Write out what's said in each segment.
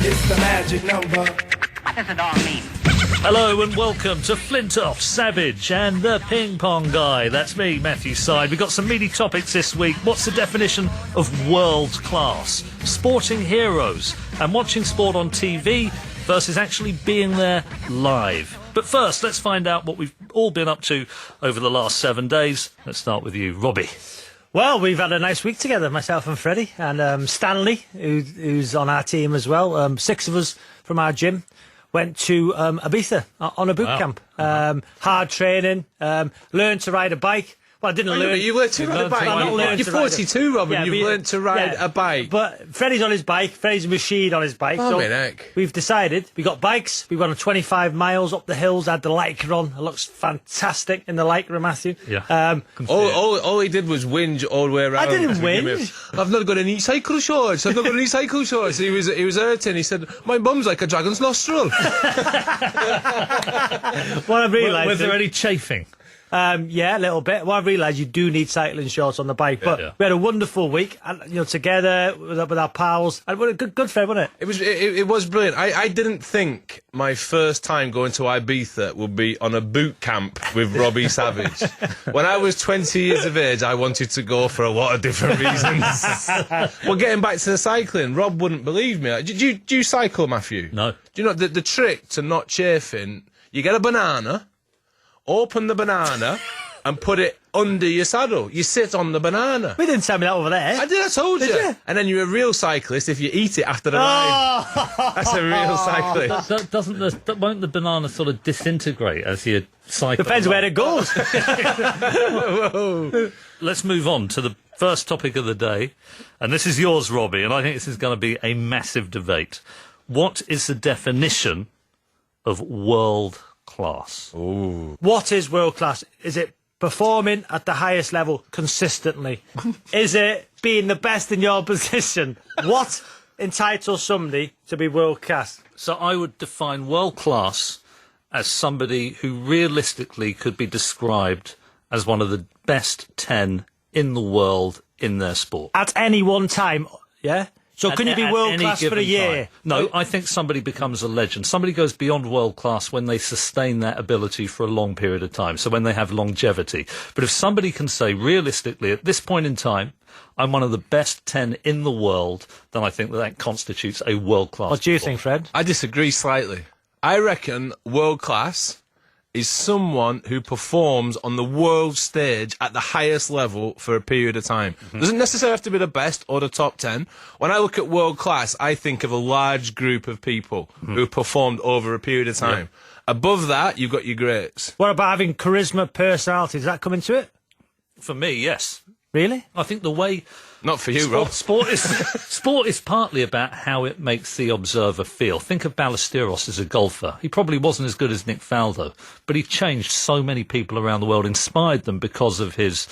It's the magic number. What does it all mean? Hello and welcome to Flintoff, Savage and the Ping Pong Guy. That's me, Matthew Syed. We've got some meaty topics this week. What's the definition of world class? Sporting heroes and watching sport on TV versus actually being there live. But first, let's find out what we've all been up to over the last 7 days. Let's start with you, Robbie. Well, we've had a nice week together, myself and Freddie, and Stanley, who's on our team as well. 6 of us from our gym went to Ibiza on a boot camp. Hard training, learned to ride a bike. Well, I didn't learn. You learned to ride a bike. You're 42, Robin. You've learned to ride a bike. But Freddie's on his bike. Freddie's machine on his bike. Oh, so we've decided. We got bikes. We went on 25 miles up the hills. Had the Lycra on. It looks fantastic in the Lycra, Matthew. Yeah. All he did was whinge all the way around. I didn't whinge. I've not got any cycle shorts. He was hurting. He said, my bum's like a dragon's nostril. What I realised was there any chafing? Yeah, a little bit. Well, I realised you do need cycling shorts on the bike, but we had a wonderful week, and together with our pals. And what a good friend, wasn't it? It was brilliant. I didn't think my first time going to Ibiza would be on a boot camp with Robbie Savage. When I was 20 years of age, I wanted to go for a lot of different reasons. Well, getting back to the cycling, Rob wouldn't believe me. Do you cycle, Matthew? No. Do you know the trick to not chafing? You get a banana. Open the banana and put it under your saddle. You sit on the banana. We didn't tell me that over there. I did, I told you. You? And then you're a real cyclist if you eat it after the ride. That's a real cyclist. Won't the banana sort of disintegrate as you cycle? Depends where it goes. Let's move on to the first topic of the day. And this is yours, Robbie, and I think this is going to be a massive debate. What is the definition of world class? Ooh. What is world class? Is it performing at the highest level consistently? Is it being the best in your position? What entitles somebody to be world class? So I would define world class as somebody who realistically could be described as one of the best 10 in the world in their sport. At any one time, yeah? So can you be world class for a year? Time. No, I think somebody becomes a legend. Somebody goes beyond world class when they sustain that ability for a long period of time. So when they have longevity. But if somebody can say realistically at this point in time, I'm one of the best 10 in the world, then I think that constitutes a world class. What do you think, Fred? I disagree slightly. I reckon world class is someone who performs on the world stage at the highest level for a period of time. Doesn't necessarily have to be the best or the top 10. When I look at world class, I think of a large group of people who performed over a period of time. Above that, you've got your greats. What about having charisma, personality? Does that come into it? For me, yes. Really? I think the way... Not for you, Rob. Sport is partly about how it makes the observer feel. Think of Ballesteros as a golfer. He probably wasn't as good as Nick Faldo, but he changed so many people around the world, inspired them because of his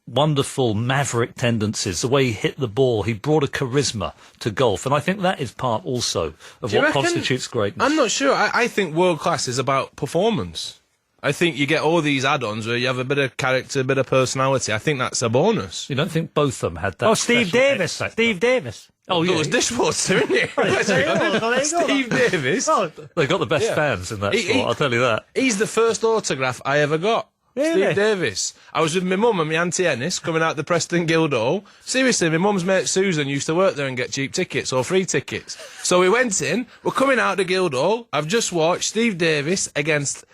wonderful maverick tendencies, the way he hit the ball. He brought a charisma to golf, and I think that is part also of what constitutes greatness. I'm not sure. I think world class is about performance. I think you get all these add-ons where you have a bit of character, a bit of personality. I think that's a bonus. You don't think Botham had that? Oh, Steve Davis. Steve Davis. Oh, yeah. It was dishwater, isn't it? Steve Davis. Oh, they got the best fans in that sport, I'll tell you that. He's the first autograph I ever got. Really? Steve Davis. I was with my mum and my auntie Ennis coming out the Preston Guildhall. Seriously, my mum's mate Susan used to work there and get cheap tickets or free tickets. So we went in, we're coming out the Guildhall. I've just watched Steve Davis against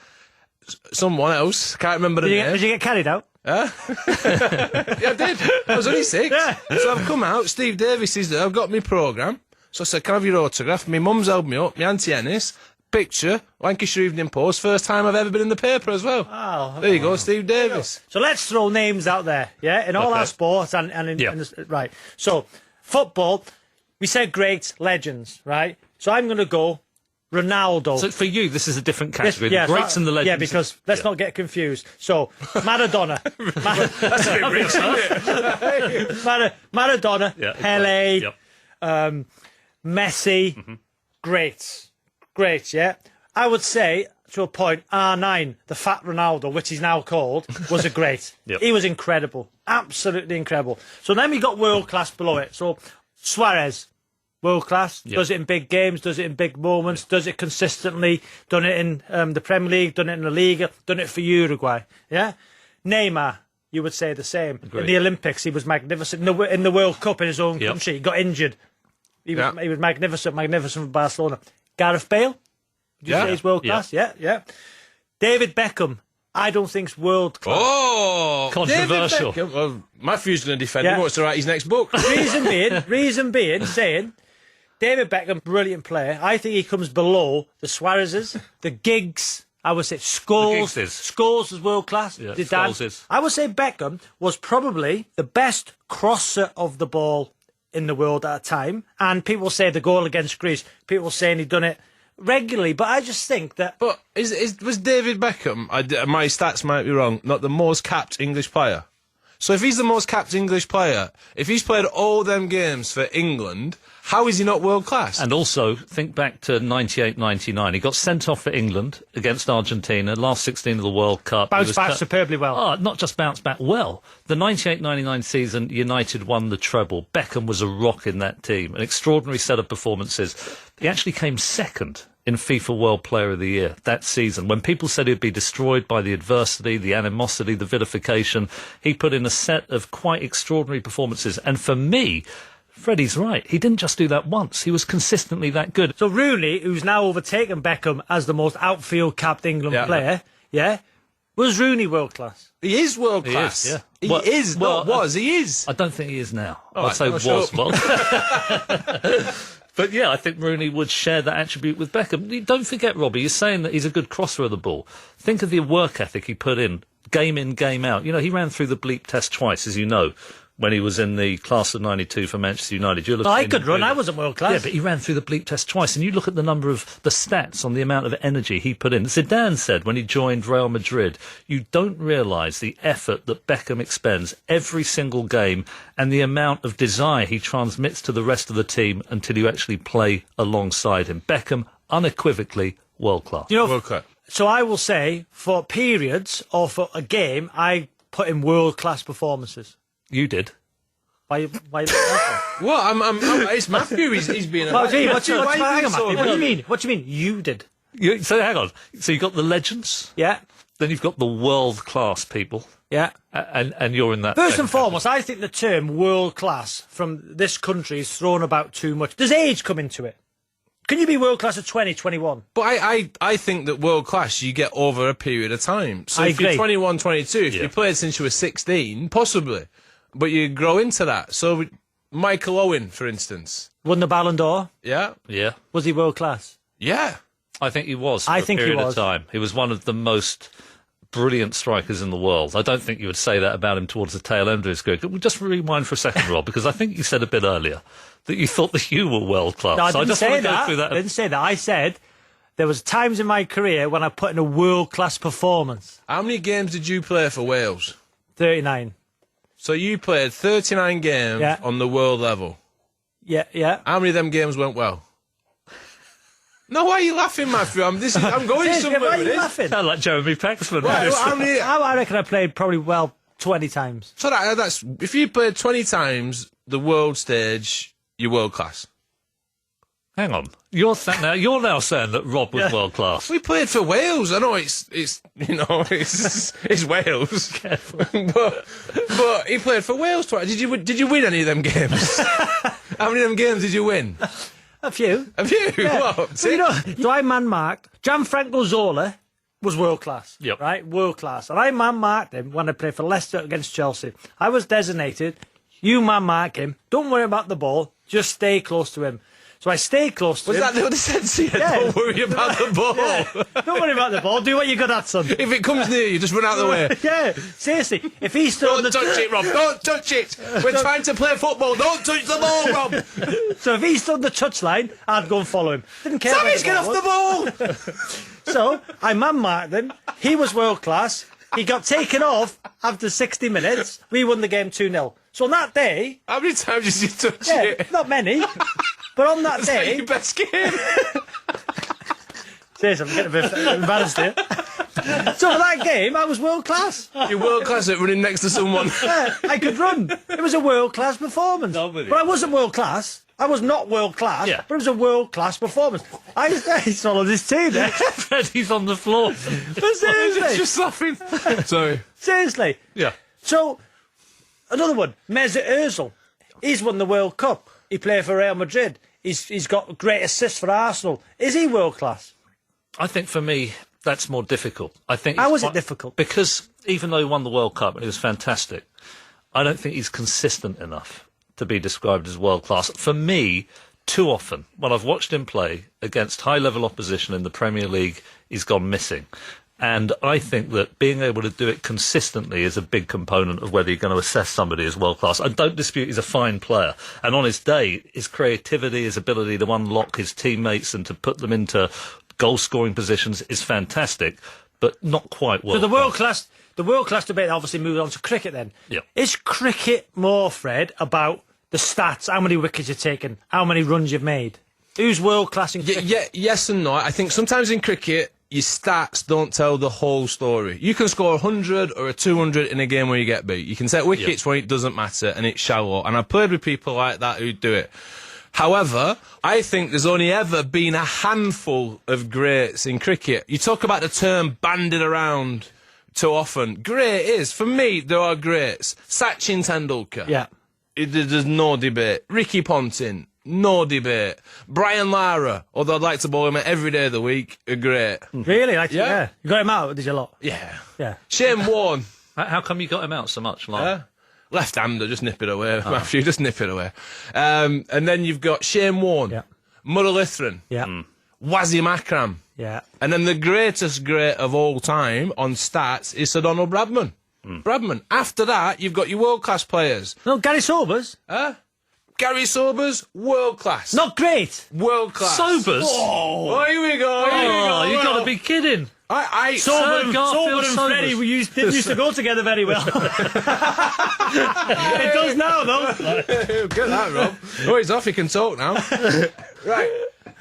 someone else. Can't remember the name. Did you get carried out? Yeah, I did. I was only 6. Yeah. So I've come out, Steve Davis is there, I've got my programme. So I said, can I have your autograph? My mum's held me up, my auntie Ennis, picture, Lancashire Evening Post, first time I've ever been in the paper as well. Oh, there you go, Steve Davis. So let's throw names out there, yeah, in all our sports and in the, right. So football, we said greats, legends, right? So I'm going to go Ronaldo. So for you, this is a different category. The greats and the legends. Yeah, because let's not get confused. So Maradona. That's a bit rich, isn't it? Maradona, Pele, Messi, greats, yeah. I would say, to a point, R9, the fat Ronaldo, which he's now called, was a great. He was incredible, absolutely incredible. So then we got world class below it. So Suárez, World class, does it in big games, does it in big moments, does it consistently, done it in the Premier League, done it in the Liga, done it for Uruguay. Yeah, Neymar, you would say the same. Agreed. In the Olympics, he was magnificent. In the World Cup in his own country, he got injured. He was magnificent for Barcelona. Gareth Bale, would you say he's world class? Yeah. David Beckham, I don't think's world class. Oh, controversial. David Beckham. Well, Matthew's going to defend him. He wants to write his next book. Reason being, saying David Beckham, brilliant player. I think he comes below the Suárezes, the Giggs. I would say Scholes is world class. Yeah, Zidane. Scholes is. I would say Beckham was probably the best crosser of the ball in the world at a time. And people say the goal against Greece, people saying he'd done it regularly. But I just think that... But was David Beckham, my stats might be wrong, not the most capped English player? So if he's the most capped English player, if he's played all them games for England, how is he not world class? And also, think back to 98-99. He got sent off for England against Argentina, last 16 of the World Cup. Bounced back superbly well. Oh, not just bounced back well. The 98-99 season, United won the treble. Beckham was a rock in that team. An extraordinary set of performances. He actually came second in FIFA World Player of the Year that season. When people said he'd be destroyed by the adversity, the animosity, the vilification, he put in a set of quite extraordinary performances. And for me, Freddie's right. He didn't just do that once. He was consistently that good. So Rooney, who's now overtaken Beckham as the most outfield capped England player, was Rooney world class? He is world class. He is, He is. I don't think he is now. Oh, I'd say was. Well. But yeah, I think Rooney would share that attribute with Beckham. Don't forget, Robbie, you're saying that he's a good crosser of the ball. Think of the work ethic he put in, game out. You know, he ran through the bleep test twice, as you know, when he was in the class of 92 for Manchester United. I could run, I wasn't world class. Yeah, but he ran through the bleep test twice, and you look at the number of the stats on the amount of energy he put in. Zidane said when he joined Real Madrid, you don't realise the effort that Beckham expends every single game and the amount of desire he transmits to the rest of the team until you actually play alongside him. Beckham, unequivocally, world class. You know, World class. So I will say, for periods or for a game, I put in world class performances. You did. Why What? It's Matthew. He's being a... What do you mean? What do you mean? You did. So hang on. So you've got the legends. Yeah. Then you've got the world-class people. Yeah. And you're in that... First and foremost, I think the term world-class from this country is thrown about too much. Does age come into it? Can you be world-class at 20, 21? But I think that world-class you get over a period of time. So I if you're agree. 21, 22, if you played since you were 16, possibly. But you grow into that. So Michael Owen, for instance. Won the Ballon d'Or? Yeah. Yeah. Was he world-class? Yeah. I think he was for I a think he period was. of time. He was one of the most brilliant strikers in the world. I don't think you would say that about him towards the tail end of his career. We'll just rewind for a second, Rob, because I think you said a bit earlier that you thought that you were world-class. No, I didn't just say want to that. go through that. I didn't say that. I said there was times in my career when I put in a world-class performance. How many games did you play for Wales? 39. So you played 39 games on the world level. Yeah. How many of them games went well? No, why are you laughing, Matthew? I'm going somewhere Why are with you this. laughing? Sound like Jeremy Paxman. I reckon I played probably 20 times. So that's if you played 20 times the world stage, you're world class. Hang on. You're now saying that Rob was world class. We played for Wales. I know it's Wales, but he played for Wales twice. Did you win any of them games? How many of them games did you win? A few. Have you? Yeah. What? So I man-marked. Gianfranco Zola was world-class. Yep. Right? World-class. And I man-marked him when I played for Leicester against Chelsea. I was designated, you man-mark him, don't worry about the ball, just stay close to him. So I stayed close to him. Was that the sense here? Yeah. Don't worry about the ball. Yeah. Don't worry about the ball, do what you're good at, son. If it comes near you, just run out of the way. Yeah, seriously. If he stood on Don't the touch it, Rob. Don't touch it. We're trying to play football. Don't touch the ball, Rob. So if he stood on the touchline, I'd go and follow him. Didn't care. Sammy's get off the ball. So I man-marked him. He was world-class. He got taken off after 60 minutes. We won the game 2-0. So on that day... How many times did you touch Yeah, it? not many. But on that Is that day... your best game? Seriously, I'm getting a bit embarrassed here. So for that game, I was world class. You're world class at running next to someone. I could run. It was a world class performance. But I wasn't world class. I was not world class, but it was a world class performance. I followed this team there. Freddie's on the floor. But seriously. Just laughing. Sorry. Seriously. Yeah. So, another one, Mesut Ozil. He's won the World Cup. He played for Real Madrid. He's got great assists for Arsenal. Is he world class? I think for me, that's more difficult. I think. How is it difficult? Because even though he won the World Cup and he was fantastic, I don't think he's consistent enough to be described as world class. For me, too often, when I've watched him play against high-level opposition in the Premier League, he's gone missing. And I think that being able to do it consistently is a big component of whether you're going to assess somebody as world-class. I don't dispute he's a fine player. And on his day, his creativity, his ability to unlock his teammates and to put them into goal-scoring positions is fantastic, but not quite world-class. So the world-class debate obviously moved on to cricket then. Yep. Is cricket more, Fred, about the stats, how many wickets you've taken, how many runs you've made? Who's world-class in cricket? Yes and no. I think sometimes in cricket, your stats don't tell the whole story. You can score 100 or a 200 in a game where you get beat. You can take wickets when it doesn't matter and it's shallow. And I've played with people like that who do it. However, I think there's only ever been a handful of greats in cricket. You talk about the term banded around too often. Great is, for me, there are greats. Sachin Tendulkar. Yeah. There's no debate. Ricky Ponting. No debate. Brian Lara, although I'd like to bowl him every day of the week, are great. Really? Yeah. You got him out, did you lot? Yeah. Yeah. Shane Warne. How come you got him out so much? Like? Left-hander, just nip it away, Matthew, just nip it away. And then you've got Shane Warne, Yeah. Muralitharan, Wasim Akram, and then the greatest great of all time on stats is Sir Donald Bradman. Bradman. After that, you've got your world-class players. No, Gary Sobers. Gary Sobers, world-class. Not great. World-class. Sobers? Oh, here we go. You've got to be kidding. Sober Garfield and Sobers. Freddie used to go together very well. It does now, though. Get that, Rob. Oh, he's off. He can talk now. Right.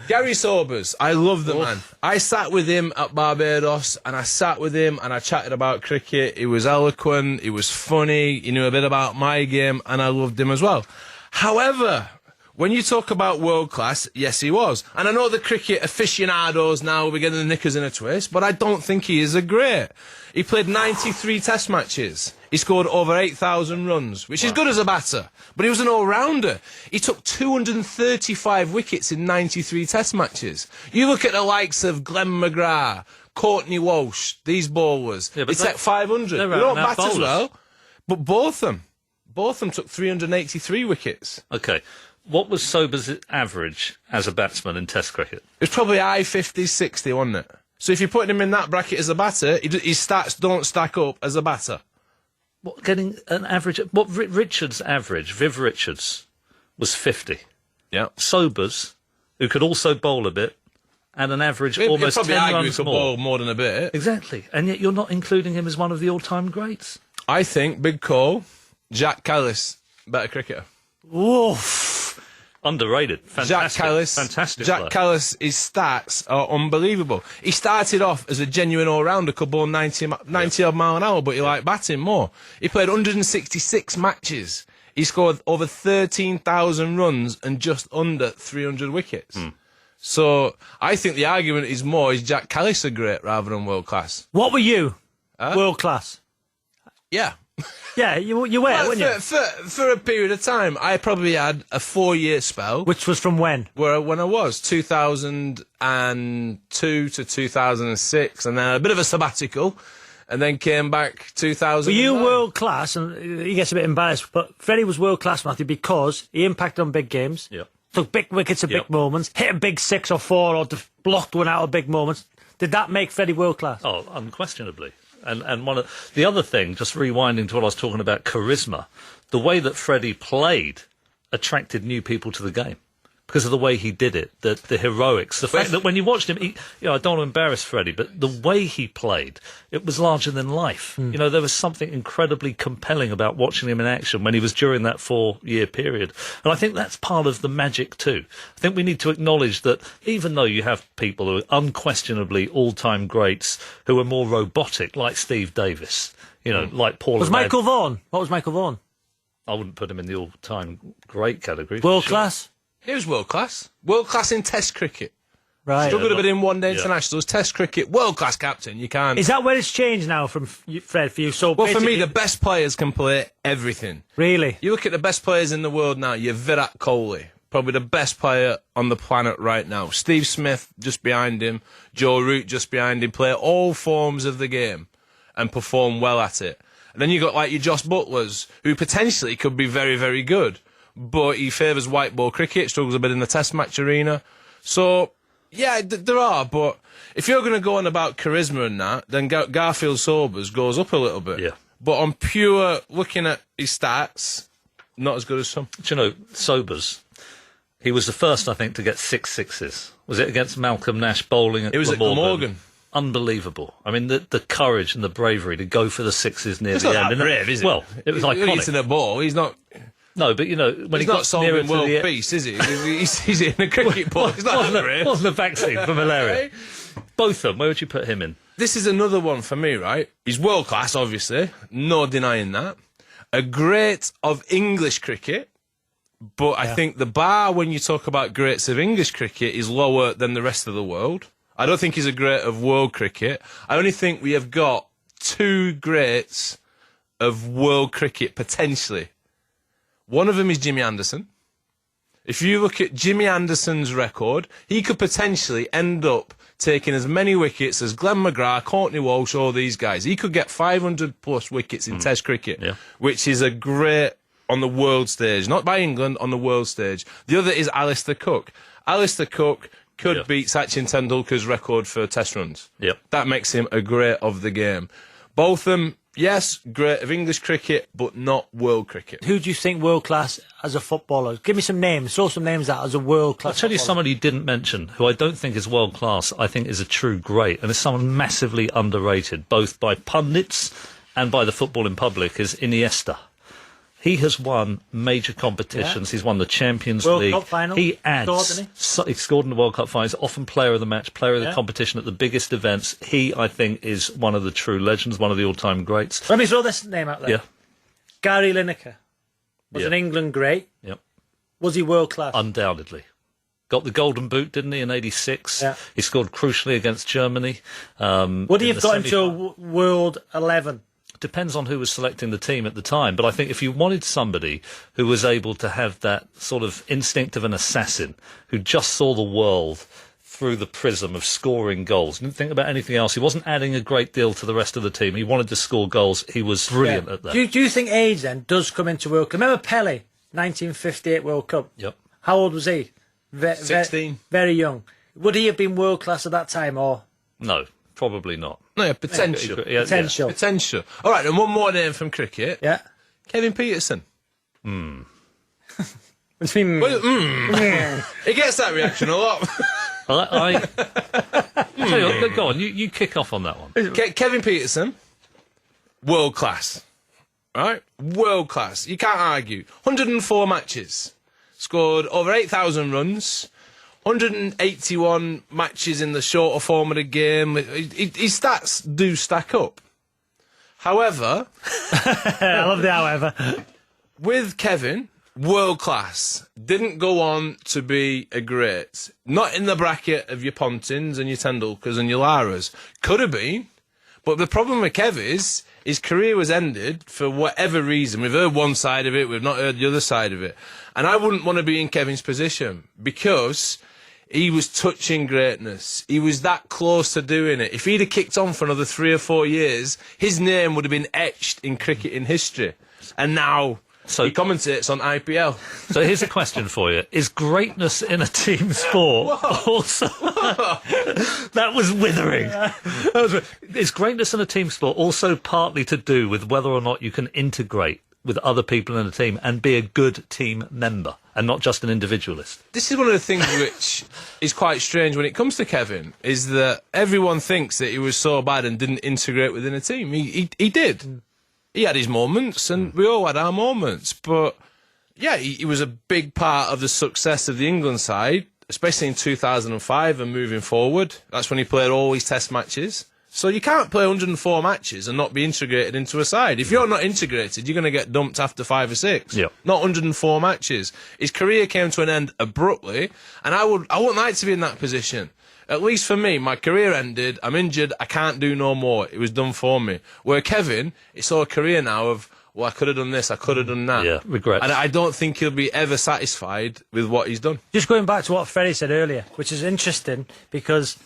Gary Sobers. I love the man. I sat with him at Barbados and I sat with him and I chatted about cricket. He was eloquent. He was funny. He knew a bit about my game and I loved him as well. However, when you talk about world class, yes, he was. And I know the cricket aficionados now will be getting the knickers in a twist, but I don't think he is a great. He played 93 test matches. He scored over 8,000 runs, which is good as a batter. But he was an all-rounder. He took 235 wickets in 93 test matches. You look at the likes of Glenn McGrath, Courtney Walsh, these bowlers. They took 500. They don't bat as well. But Botham took 383 wickets. Okay. What was Sobers' average as a batsman in Test cricket? It was probably high 50s, 60, wasn't it? So if you're putting him in that bracket as a batter, his stats don't stack up as a batter. What, getting an average... What Richards' average, Viv Richards, was 50. Yeah. Sobers, who could also bowl a bit, and an average almost 10 runs more. Bowl more than a bit. Exactly. And yet you're not including him as one of the all-time greats. I think, big call, Jacques Kallis, better cricketer. Woof. Underrated. Fantastic. Fantastic. Jacques Kallis, his stats are unbelievable. He started off as a genuine all-rounder, could bowl 90 odd mile an hour, but he liked batting more. He played 166 matches. He scored over 13,000 runs and just under 300 wickets. So I think the argument is Jacques Kallis a great rather than world-class. What were you? World-class? Yeah. Yeah, you were, weren't you? For a period of time, I probably had a 4-year spell. Which was from when? When I was 2002 to 2006, and then a bit of a sabbatical, and then came back 2000. Were you world class? And he gets a bit embarrassed, but Freddie was world class, Matthew, because he impacted on big games. Yeah. Took big wickets at big moments, hit a big 6 or 4, or blocked one out of big moments. Did that make Freddie world class? Oh, unquestionably. And one of the other thing, just rewinding to what I was talking about, charisma, the way that Freddie played attracted new people to the game. because of the way he did it, the heroics, the fact that when you watched him, I don't want to embarrass Freddie, but the way he played, it was larger than life. There was something incredibly compelling about watching him in action when he was during that 4-year period. And I think that's part of the magic too. I think we need to acknowledge that even though you have people who are unquestionably all-time greats who are more robotic, like Steve Davis, like Paul. Was Michael Vaughan? What was Michael Vaughan? I wouldn't put him in the all-time great category. World class? He was world class. World class in Test cricket. Right. Struggled a bit in one-day internationals. Test cricket, world class captain. You can't. Is that where it's changed now from Fred for you? So well, for me, the best players can play everything. Really? You look at the best players in the world now. You're Virat Kohli, probably the best player on the planet right now. Steve Smith just behind him. Joe Root just behind him. Play all forms of the game and perform well at it. And then you got like your Jos Butlers, who potentially could be very, very good. But he favours white ball cricket, struggles a bit in the test match arena. So, yeah, there are, but if you're going to go on about charisma and that, then Garfield Sobers goes up a little bit. Yeah. But on pure looking at his stats, not as good as some. Do you know, Sobers, he was the first, I think, to get 6 sixes. Was it against Malcolm Nash bowling at It was at Glamorgan. Unbelievable. I mean, the courage and the bravery to go for the sixes near It's the not end. that brave, is it? Well, it was iconic. He's hitting a ball. He's not... No, but when he's he not got nearer solving to world the peace, is he? He's hitting a cricket ball. He's not that brave. Wasn't a vaccine for malaria. Botham, where would you put him in? This is another one for me, right? He's world class, obviously. No denying that. A great of English cricket. But I think the bar when you talk about greats of English cricket is lower than the rest of the world. I don't think he's a great of world cricket. I only think we have got 2 greats of world cricket, potentially. One of them is Jimmy Anderson. If you look at Jimmy Anderson's record, he could potentially end up taking as many wickets as Glenn McGrath, Courtney Walsh, all these guys. He could get 500-plus wickets in Test cricket, which is a great on the world stage. Not by England, on the world stage. The other is Alastair Cook. Alastair Cook could beat Sachin Tendulkar's record for Test runs. Yep. That makes him a great of the game. Botham, yes, great of English cricket, but not world cricket. Who do you think world class as a footballer? Give me some names. Throw some names out as a world class. I'll tell you somebody you didn't mention, who I don't think is world class. I think is a true great, and is someone massively underrated, both by pundits and by the footballing public. Is Iniesta. He has won major competitions. He's won the Champions League. World Cup final. He adds. Scored, he scored in the World Cup final. He's often player of the match, player of the competition at the biggest events. He, I think, is one of the true legends, one of the all-time greats. Let me throw this name out there. Yeah. Gary Lineker was an England great. Yep. Was he world class? Undoubtedly. Got the Golden Boot, didn't he, in '86? Yeah. He scored crucially against Germany. Would he have got into a World 11? Depends on who was selecting the team at the time, but I think if you wanted somebody who was able to have that sort of instinct of an assassin, who just saw the world through the prism of scoring goals, didn't think about anything else, he wasn't adding a great deal to the rest of the team, he wanted to score goals, he was brilliant at that. Do you think age then does come into World Cup? Remember Pele, 1958 World Cup? Yep. How old was he? 16. Very young. Would he have been world class at that time, or? No, probably not. No, yeah, potential. Potential. All right, and one more name from cricket. Yeah. Kevin Pietersen. It's been... He gets that reaction a lot. I tell you what, go on, you kick off on that one. Kevin Pietersen, world class. Right? World class. You can't argue. 104 matches. Scored over 8,000 runs. 181 matches in the shorter form of the game. His stats do stack up. However... I love the however. With Kevin, world class. Didn't go on to be a great. Not in the bracket of your Pontins and your Tendulkars and your Laras. Could have been. But the problem with Kev is his career was ended for whatever reason. We've heard one side of it. We've not heard the other side of it. And I wouldn't want to be in Kevin's position because... he was touching greatness. He was that close to doing it. If he'd have kicked on for another 3 or 4 years, his name would have been etched in cricket in history. And now he commentates on IPL. So here's a question for you. Is greatness in a team sport also... That was withering. Is greatness in a team sport also partly to do with whether or not you can integrate with other people in a team and be a good team member and not just an individualist. This is one of the things which is quite strange when it comes to Kevin, is that everyone thinks that he was so bad and didn't integrate within a team. He did. He had his moments, and we all had our moments. But, yeah, he was a big part of the success of the England side, especially in 2005 and moving forward. That's when he played all his test matches. So you can't play 104 matches and not be integrated into a side. If you're not integrated, you're going to get dumped after 5 or 6. Yep. Not 104 matches. His career came to an end abruptly, and I wouldn't like to be in that position. At least for me, my career ended, I'm injured, I can't do no more. It was done for me. Where Kevin, it's all a career now of, well, I could have done this, I could have done that. Yeah, regrets. And I don't think he'll be ever satisfied with what he's done. Just going back to what Freddie said earlier, which is interesting because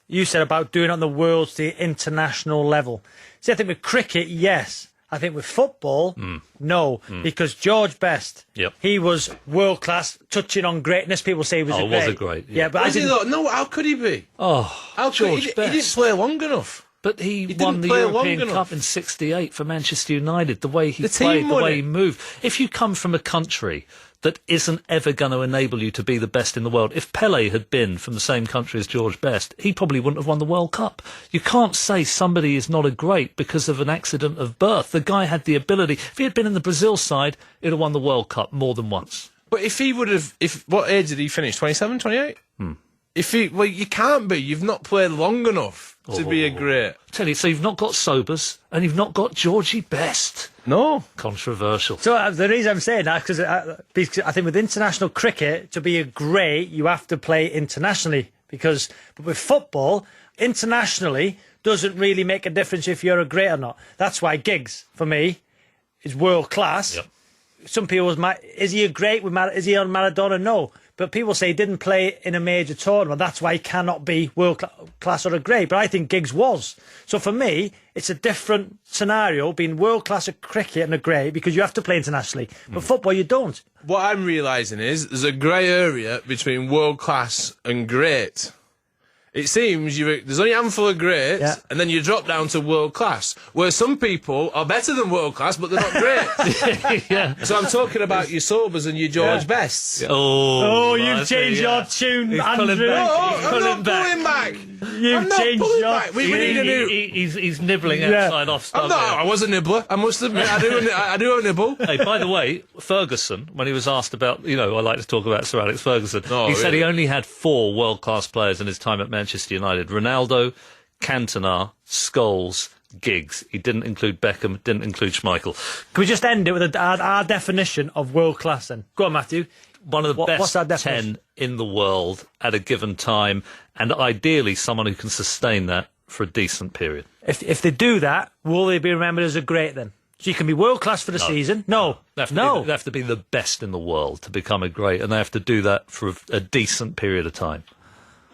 you said about doing it on the world, the international level. See, I think with cricket, yes. I think with football, no. Because George Best, he was world class, touching on greatness. People say he was a great. Yeah, but Was he though? No, how could he be? Oh, How George he Best. didn't play long enough. But he didn't won the play long European enough. Cup in '68 for Manchester United. The way he The team played, the won way it. he moved. If you come from a country that isn't ever going to enable you to be the best in the world, if Pele had been from the same country as George Best, he probably wouldn't have won the World Cup. You can't say somebody is not a great because of an accident of birth. The guy had the ability. If he had been in the Brazil side, he'd have won the World Cup more than once. But if he would have, what age did he finish? 27, 28? Well, you can't be. You've not played long enough to be a great. Tell you, so you've not got Sobers and you've not got Georgie Best. No. Controversial. So the reason I'm saying that because I think with international cricket, to be a great, you have to play internationally. But with football, internationally doesn't really make a difference if you're a great or not. That's why Giggs, for me, is world class. Yep. Some people, is he a great? Is he on Maradona? No. But people say he didn't play in a major tournament. That's why he cannot be world class or a great. But I think Giggs was. So for me, it's a different scenario being world class at cricket and a great because you have to play internationally. But football, you don't. What I'm realising is there's a grey area between world class and great. It seems there's only a handful of greats, and then you drop down to world class, where some people are better than world class, but they're not great. Yeah. So I'm talking about your Sobers and your George Bests. Oh, you've changed your tune, Andrew. I'm not pulling back. You've changed your back. We need a new. He's nibbling outside off stuff. I was a nibbler. I must admit, I do a nibble. Hey, by the way, Ferguson, when he was asked about, I like to talk about Sir Alex Ferguson, he said he only had 4 world-class players in his time at Manchester United. Ronaldo, Cantona, Scholes, Giggs. He didn't include Beckham, didn't include Schmeichel. Can we just end it with our definition of world-class then? Go on, Matthew. One of the What's our best definition? 10 in the world at a given time, and ideally someone who can sustain that for a decent period. If they do that, will they be remembered as a great then? So you can be world class for the season? No. They have to be the best in the world to become a great, and they have to do that for a decent period of time.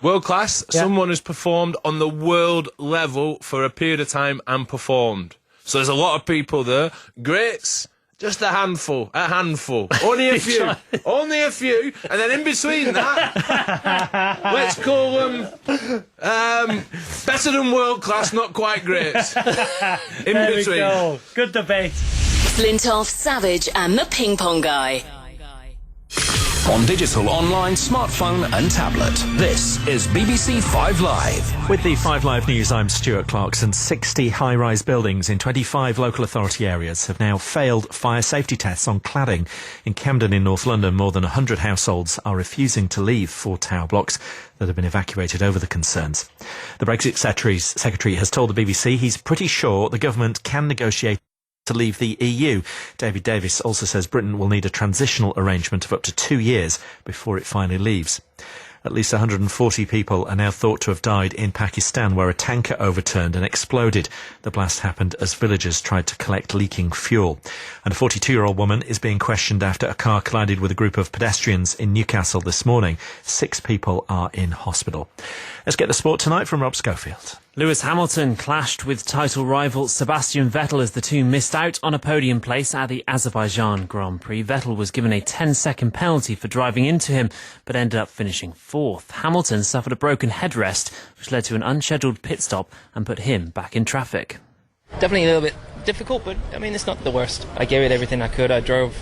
World class, someone who's performed on the world level for a period of time and performed. So there's a lot of people there. Greats, just a handful. Only a few. Only a few. And then in between that, let's call them better than world class, not quite greats. In There between. we go. Good debate. Flintoff, Savage and the Ping Pong Guy. On digital, online, smartphone and tablet. This is BBC 5 Live. With the 5 Live News, I'm Stuart Clarkson. 60 high-rise buildings in 25 local authority areas have now failed fire safety tests on cladding. In Camden in North London, more than 100 households are refusing to leave 4 tower blocks that have been evacuated over the concerns. The Brexit Secretary has told the BBC he's pretty sure the government can negotiate to leave the EU. David Davis also says Britain will need a transitional arrangement of up to 2 years before it finally leaves. At least 140 people are now thought to have died in Pakistan, where a tanker overturned and exploded. The blast happened as villagers tried to collect leaking fuel. And a 42-year-old woman is being questioned after a car collided with a group of pedestrians in Newcastle this morning. 6 people are in hospital. Let's get the sport tonight from Rob Schofield. Lewis Hamilton clashed with title rival Sebastian Vettel as the two missed out on a podium place at the Azerbaijan Grand Prix. Vettel was given a 10-second penalty for driving into him, but ended up finishing 4th. Hamilton suffered a broken headrest, which led to an unscheduled pit stop and put him back in traffic. Definitely a little bit difficult, but I mean, it's not the worst. I gave it everything I could. I drove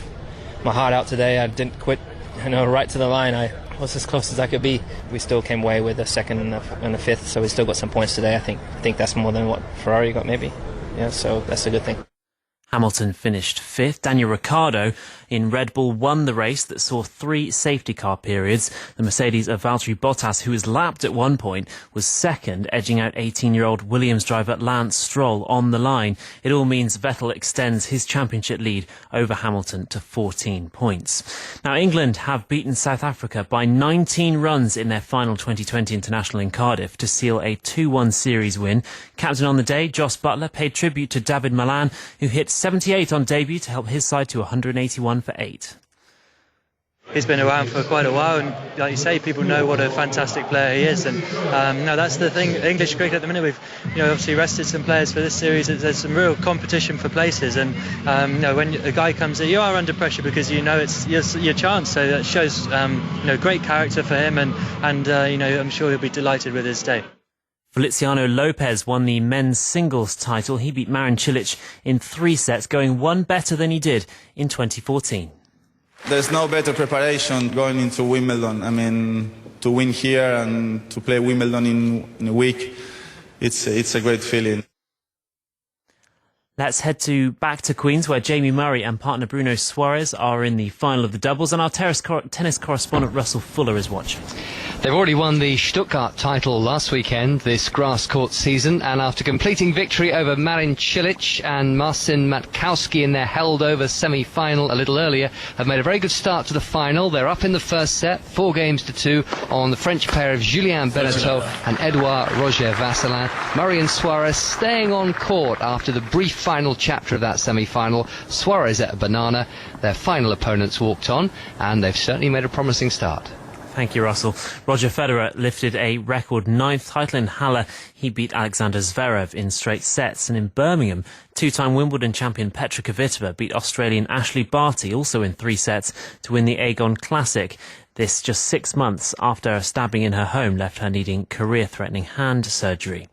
my heart out today. I didn't quit, right to the line. I was as close as I could be. We still came away with a second and a fifth, so we still got some points today. I think that's more than what Ferrari got, maybe. Yeah, so that's a good thing. Hamilton finished fifth. Daniel Ricciardo in Red Bull won the race that saw 3 safety car periods. The Mercedes of Valtteri Bottas, who was lapped at one point, was second, edging out 18-year-old Williams driver Lance Stroll on the line. It all means Vettel extends his championship lead over Hamilton to 14 points. Now, England have beaten South Africa by 19 runs in their final 2020 international in Cardiff to seal a 2-1 series win. Captain on the day, Jos Buttler, paid tribute to David Malan, who hit 78 on debut to help his side to 181 for 8. He's been around for quite a while, and like you say, people know what a fantastic player he is. And no, that's the thing. English cricket at the minute, we've obviously rested some players for this series. There's some real competition for places, and when a guy comes in, you are under pressure because it's your chance. So that shows great character for him, and I'm sure he'll be delighted with his day. Feliciano Lopez won the men's singles title. He beat Marin Čilić in 3 sets, going one better than he did in 2014. There's no better preparation going into Wimbledon. I mean, to win here and to play Wimbledon in a week, it's a great feeling. Let's head back to Queens, where Jamie Murray and partner Bruno Suárez are in the final of the doubles, and our tennis correspondent Russell Fuller is watching. They've already won the Stuttgart title last weekend, this grass court season, and after completing victory over Marin Čilić and Marcin Matkowski in their held-over semi-final a little earlier, have made a very good start to the final. They're up in the first set, 4-2 on the French pair of Julien Benneteau and Edouard Roger Vasselin. Murray and Suárez staying on court after the brief final chapter of that semi-final. Suárez ate a banana. Their final opponents walked on, and they've certainly made a promising start. Thank you, Russell. Roger Federer lifted a record 9th title in Halle. He beat Alexander Zverev in straight sets. And in Birmingham, 2-time Wimbledon champion Petra Kvitova beat Australian Ashley Barty, also in 3 sets, to win the Aegon Classic. This just 6 months after a stabbing in her home left her needing career-threatening hand surgery.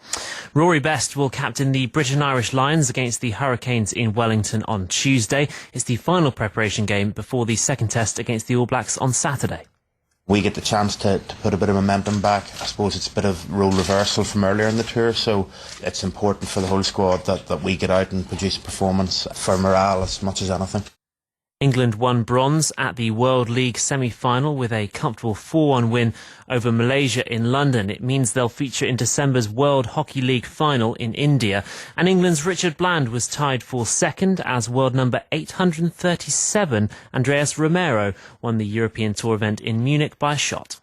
Rory Best will captain the British and Irish Lions against the Hurricanes in Wellington on Tuesday. It's the final preparation game before the second test against the All Blacks on Saturday. We get the chance to put a bit of momentum back. I suppose it's a bit of role reversal from earlier in the tour, so it's important for the whole squad that we get out and produce a performance for morale as much as anything. England won bronze at the World League semi-final with a comfortable 4-1 win over Malaysia in London. It means they'll feature in December's World Hockey League final in India. And England's Richard Bland was tied for second as world number 837, Andrés Romero, won the European Tour event in Munich by a shot.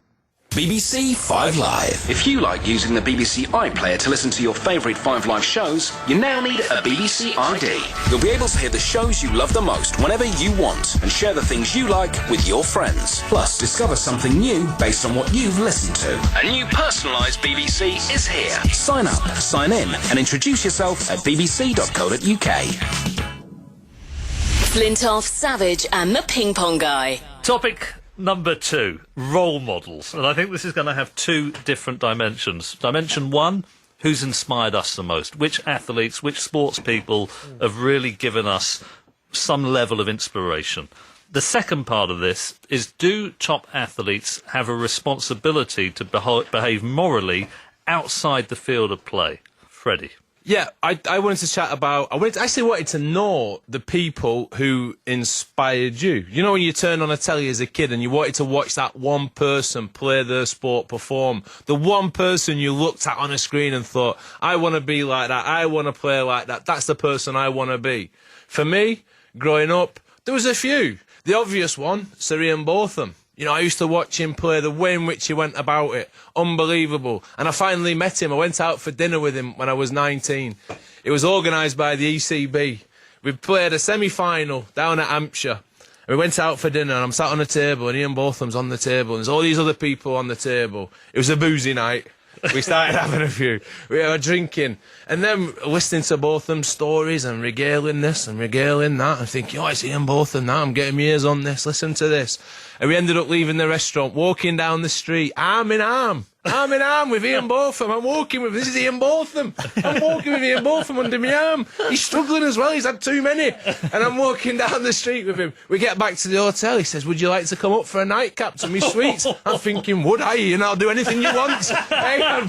BBC 5 Live. If you like using the BBC iPlayer to listen to your favourite 5 Live shows, you now need a BBC ID. You'll be able to hear the shows you love the most whenever you want and share the things you like with your friends. Plus, discover something new based on what you've listened to. A new personalised BBC is here. Sign up, sign in and introduce yourself at bbc.co.uk. Flintoff, Savage and the Ping Pong Guy. Topic number 2, role models. And I think this is going to have 2 different dimensions. Dimension 1, who's inspired us the most? Which athletes, which sports people have really given us some level of inspiration? The second part of this is, do top athletes have a responsibility to behave morally outside the field of play? Freddie. Yeah, I wanted to chat about... I actually wanted to know the people who inspired you. You know when you turn on a telly as a kid and you wanted to watch that one person play their sport, perform. The one person you looked at on a screen and thought, I want to be like that, I want to play like that, that's the person I want to be. For me, growing up, there was a few. The obvious one, Sir Ian Botham. You know, I used to watch him play, the way in which he went about it. Unbelievable. And I finally met him. I went out for dinner with him when I was 19. It was organised by the ECB. We played a semi-final down at Hampshire. And we went out for dinner and I'm sat on a table and Ian Botham's on the table and there's all these other people on the table. It was a boozy night. We started having a few. We were drinking. And then listening to Botham's stories and regaling this and regaling that and thinking, oh, it's Ian Botham now. I'm getting my ears on this. Listen to this. And we ended up leaving the restaurant, walking down the street, arm in arm with Ian Botham. I'm walking with, this is Ian Botham. I'm walking with Ian Botham under my arm. He's struggling as well, he's had too many. And I'm walking down the street with him. We get back to the hotel, he says, would you like to come up for a nightcap to me suites? I'm thinking, would I? You know, I'll do anything you want. Hey, I'm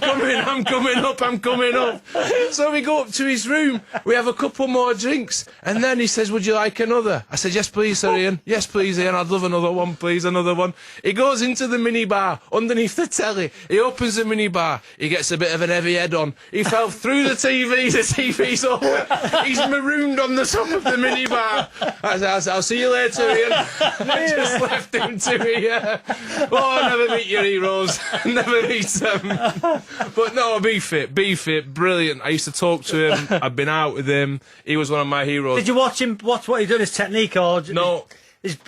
coming up. So we go up to his room, we have a couple more drinks, and then he says, would you like another? I said, yes please, Sir Ian. Yes please, Ian, I'd love another one, please, another one. He goes into the minibar underneath the telly. He opens the minibar. He gets a bit of an heavy head on. He fell through the TV. The TV's over. He's marooned on the top of the minibar. I said, I'll see you later, Ian. I just left him to it. Oh, never meet your heroes. Never meet them. But no, be fit, brilliant. I used to talk to him. I've been out with him. He was one of my heroes. Did you watch him? Watch what he did, his technique, or no?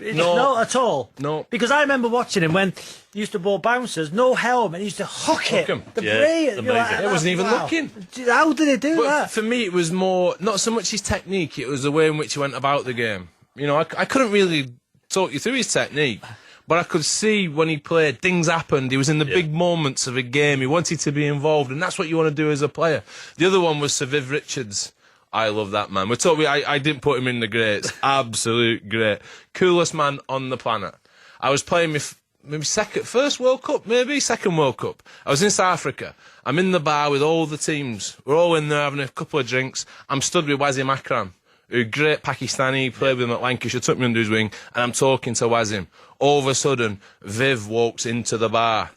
No, not at all. No, because I remember watching him when he used to ball bouncers, no helmet. He used to hook it. Him. The amazing. It wasn't even looking. How did he do that? For me, it was more not so much his technique; it was the way in which he went about the game. You know, I couldn't really talk you through his technique, but I could see when he played, things happened. He was in the big moments of a game. He wanted to be involved, and that's what you want to do as a player. The other one was Seve Richards. I love that man. I didn't put him in the greats. Absolute great. Coolest man on the planet. I was playing maybe second World Cup. I was in South Africa. I'm in the bar with all the teams. We're all in there having a couple of drinks. I'm stood with Wasim Akram, who great Pakistani, played with him at Lancashire, took me under his wing, and I'm talking to Wasim. All of a sudden, Viv walks into the bar.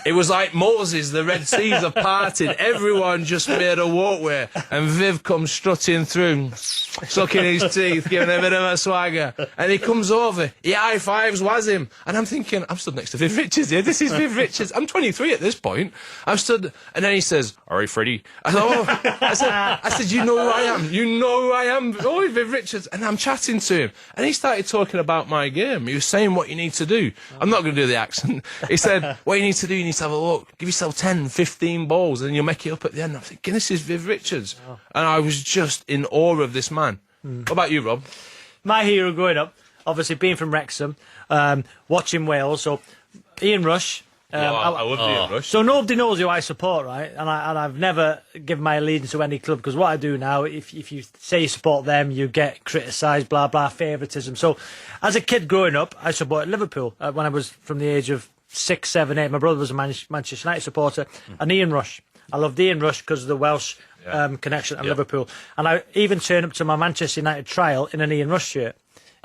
It was like Moses, the Red Seas have parted. Everyone just made a walkway, and Viv comes strutting through, sucking his teeth, giving a bit of a swagger. And he comes over, he high-fives Wasim. And I'm thinking, I'm stood next to Viv Richards here. This is Viv Richards. I'm 23 at this point. I'm stood, and then he says, all right, Freddie. I said, you know who I am? You know who I am? Oh, Viv Richards. And I'm chatting to him. And he started talking about my game. He was saying what you need to do. I'm not going to do the accent. He said, what you need to do, you need to have a look. Give yourself 10, 15 balls, and you'll make it up at the end. I'm thinking, this is Viv Richards. Oh. And I was just in awe of this man. What about you, Rob? My hero growing up, obviously being from Wrexham, watching Wales, so Ian Rush. I love Ian Rush. So nobody knows who I support, right? And I've never given my allegiance to any club, because what I do now, if you say you support them, you get criticised, blah, blah, favouritism. So as a kid growing up, I supported Liverpool when I was from the age of 6, 7, 8. My brother was a Manchester United supporter. And Ian Rush. I loved Ian Rush because of the Welsh connection at Liverpool. And I even turned up to my Manchester United trial in an Ian Rush shirt,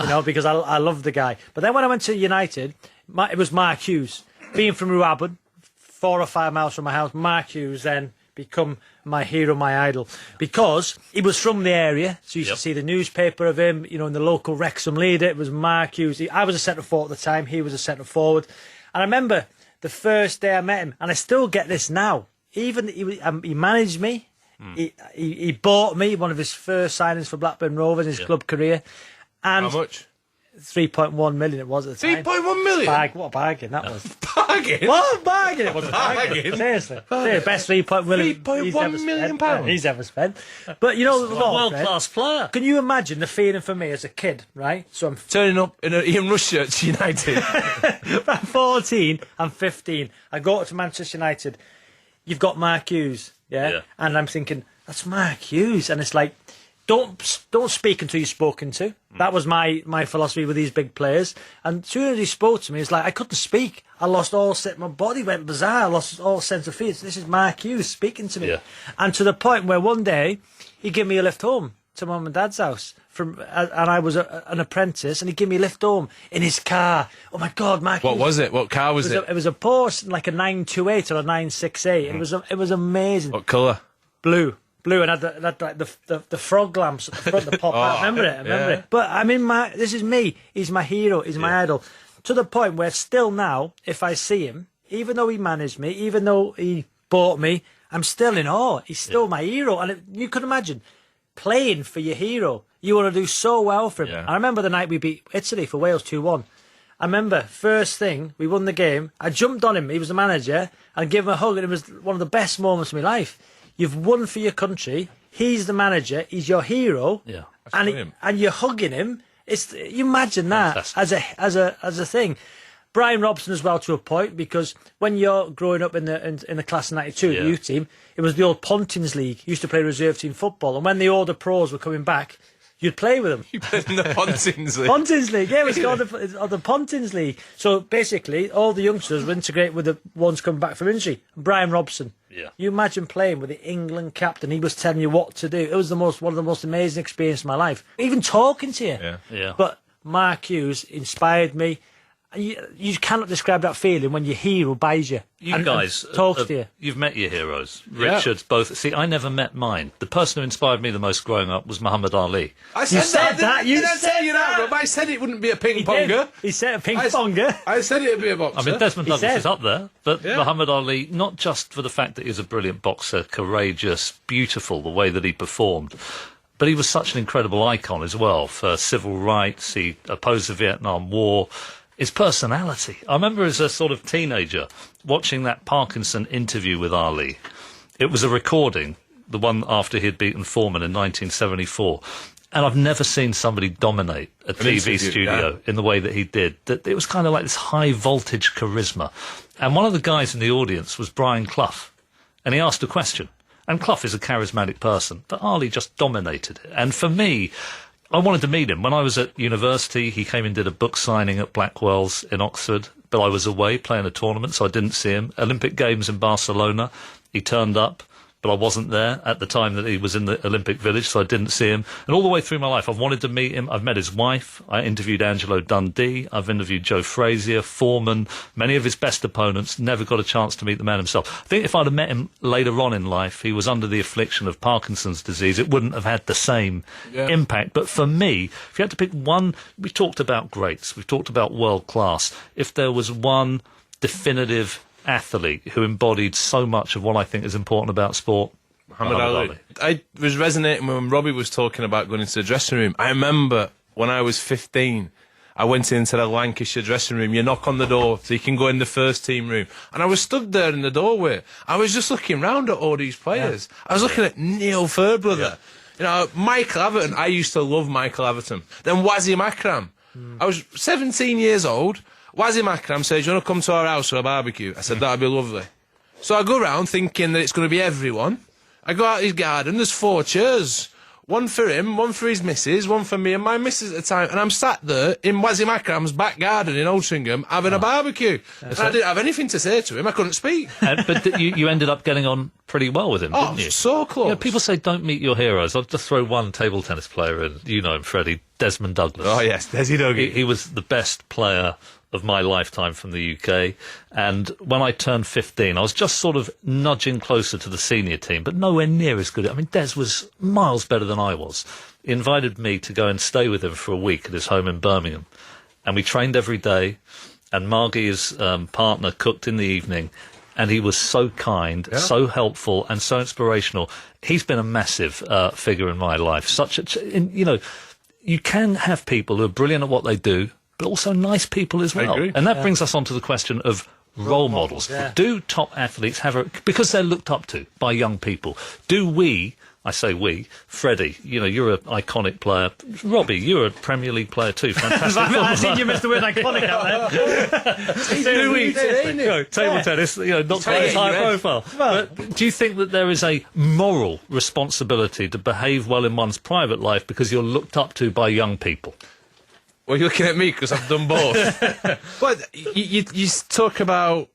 you know, because I loved the guy. But then when I went to United, it was Mark Hughes. Being from Ruabon, 4 or 5 miles from my house, Mark Hughes then become my hero, my idol, because he was from the area. So you used to see the newspaper of him, you know, in the local Wrexham leader. It was Mark Hughes. I was a centre forward at the time. He was a centre forward. And I remember the first day I met him, and I still get this now. Even he managed me. He bought me, one of his first signings for Blackburn Rovers in his club career. And how much? 3.1 million it was at the time. 3.1 million? What a bargain that was. Bargain? What a bargain it was. Seriously. Best 3.1 million pounds he's ever spent. But you know, a world-class player. Can you imagine the feeling for me as a kid, right? So I'm turning up in an Ian Rush shirt to United. I'm 14, I'm 15. I go to Manchester United. You've got Mark Hughes, yeah? And I'm thinking, that's Mark Hughes. And it's like, don't speak until you're spoken to. That was my philosophy with these big players. And as soon as he spoke to me, it's like I couldn't speak. I lost my body went bizarre. I lost all sense of feel. This is Mark Hughes speaking to me. And to the point where one day he gave me a lift home to Mum and Dad's house. And I was an apprentice, and he gave me a lift home in his car. Oh my God, Mark! What was it? What car was it? It was a Porsche, like a 928 or a 968. It was amazing. What colour? Blue, and had like the frog lamps at the front that pop out. I remember it. But I mean, this is me. He's my hero. He's my idol. To the point where still now, if I see him, even though he managed me, even though he bought me, I'm still in awe. He's still my hero. And you could imagine playing for your hero. You want to do so well for him. I remember the night we beat Italy for Wales 2-1. I remember first thing, we won the game. I jumped on him. He was the manager. And gave him a hug. And it was one of the best moments of my life. You've won for your country. He's the manager. He's your hero. Yeah, and you're hugging him. You imagine that as a thing. Bryan Robson as well to a point, because when you're growing up in the class of '92 the youth team, it was the old Pontins League. You used to play reserve team football, and when the older pros were coming back, you'd play with them. You played in the Pontins League. Pontins League, yeah, it was called the Pontins League. So basically, all the youngsters were integrated with the ones coming back from injury. Bryan Robson. Yeah. You imagine playing with the England captain. He was telling you what to do. It was one of the most amazing experiences of my life. Even talking to you. Yeah. But Mark Hughes inspired me. You cannot describe that feeling when your hero buys you. You guys talks to you. You've met your heroes. Richards, both. See, I never met mine. The person who inspired me the most growing up was Muhammad Ali. I said that. Did I tell you that, Rob? I said it wouldn't be a ping-ponger. He said a ping-ponger. I said it would be a boxer. I mean, Desmond Douglas is up there, but Muhammad Ali, not just for the fact that he was a brilliant boxer, courageous, beautiful, the way that he performed, but he was such an incredible icon as well for civil rights. He opposed the Vietnam War. His personality. I remember as a sort of teenager watching that Parkinson interview with Ali. It was a recording, the one after he had beaten Foreman in 1974. And I've never seen somebody dominate a TV studio in the way that he did. That it was kind of like this high-voltage charisma. And one of the guys in the audience was Brian Clough. And he asked a question. And Clough is a charismatic person, but Ali just dominated it. And for me, I wanted to meet him. When I was at university, he came and did a book signing at Blackwell's in Oxford, but I was away playing a tournament, so I didn't see him. Olympic Games in Barcelona, he turned up, but I wasn't there at the time that he was in the Olympic Village, so I didn't see him. And all the way through my life, I've wanted to meet him. I've met his wife. I interviewed Angelo Dundee. I've interviewed Joe Frazier, Foreman, many of his best opponents. Never got a chance to meet the man himself. I think if I'd have met him later on in life, he was under the affliction of Parkinson's disease. It wouldn't have had the same impact. But for me, if you had to pick one, we talked about greats. We've talked about world class. If there was one definitive athlete who embodied so much of what I think is important about sport, Muhammad Ali. I was resonating when Robbie was talking about going into the dressing room. I remember when I was 15, I went into the Lancashire dressing room. You knock on the door so you can go in the first team room. And I was stood there in the doorway. I was just looking round at all these players. I was looking at Neil Fairbrother. You know, Michael Atherton. I used to love Michael Atherton. Then Wasim Akram. I was 17 years old. Wasim Akram says, "You want to come to our house for a barbecue?" I said, "That'd be lovely." So I go around thinking that it's going to be everyone. I go out his garden, there's 4 chairs. One for him, one for his missus, one for me and my missus at the time. And I'm sat there in Wasim Akram's back garden in Altrincham having a barbecue. And I didn't have anything to say to him. I couldn't speak. But you ended up getting on pretty well with him, didn't you? So close. You know, people say don't meet your heroes. I'll just throw one table tennis player in. You know him, Freddie. Desmond Douglas. Oh, yes, Desi Dougie. He was the best player of my lifetime from the UK, and when I turned 15 I was just sort of nudging closer to the senior team, but nowhere near as good. I mean, Des was miles better than I was. He invited me to go and stay with him for a week at his home in Birmingham, and we trained every day, and Margie, his partner, cooked in the evening, and he was so kind, so helpful and so inspirational. He's been a massive figure in my life. You know, you can have people who are brilliant at what they do, but also nice people as well. And that brings us on to the question of role models. Do top athletes because they're looked up to by young people, do we, I say we, Freddie, you know, you're an iconic player. Robbie, you're a Premier League player too. Fantastic. I think you missed the word iconic out there. Table tennis, you know, not quite as high profile. But do you think that there is a moral responsibility to behave well in one's private life because you're looked up to by young people? Well, you're looking at me because I've done both. But you talk about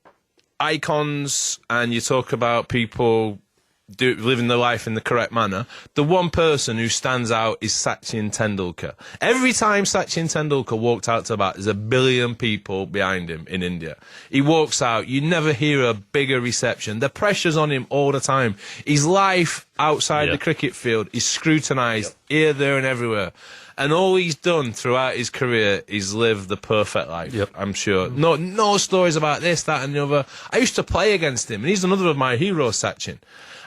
icons and you talk about people living their life in the correct manner. The one person who stands out is Sachin Tendulkar. Every time Sachin Tendulkar walked out to bat, there's 1 billion people behind him in India. He walks out, you never hear a bigger reception. The pressure's on him all the time. His life outside the cricket field is scrutinised here, there and everywhere. And all he's done throughout his career is live the perfect life, I'm sure. No stories about this, that and the other. I used to play against him, and he's another of my heroes, Sachin.